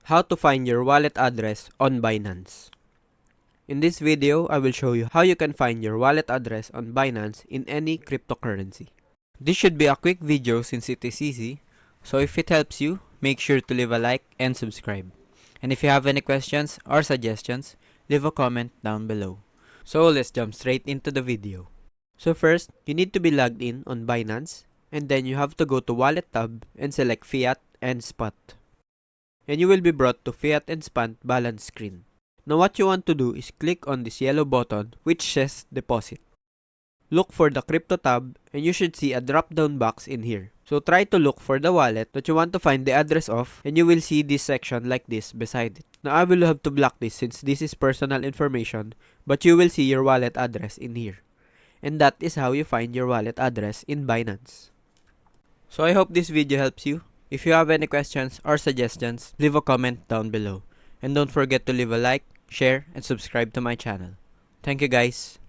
How to find your wallet address on Binance. In this video, I will show you how you can find your wallet address on Binance in any cryptocurrency. This should be a quick video since it is easy, so if it helps you, make sure to leave a like and subscribe. And if you have any questions or suggestions, leave a comment down below. So let's jump straight into the video. So first, you need to be logged in on Binance, and then you have to go to Wallet tab and select Fiat and Spot. And you will be brought to Fiat and Spot balance screen. Now what you want to do is click on this yellow button which says Deposit. Look for the Crypto tab and you should see a drop down box in here. So try to look for the wallet that you want to find the address of, and you will see this section like this beside it. Now I will have to block this since this is personal information, but you will see your wallet address in here. And that is how you find your wallet address in Binance. So I hope this video helps you. If you have any questions or suggestions, leave a comment down below. And don't forget to leave a like, share, and subscribe to my channel. Thank you guys.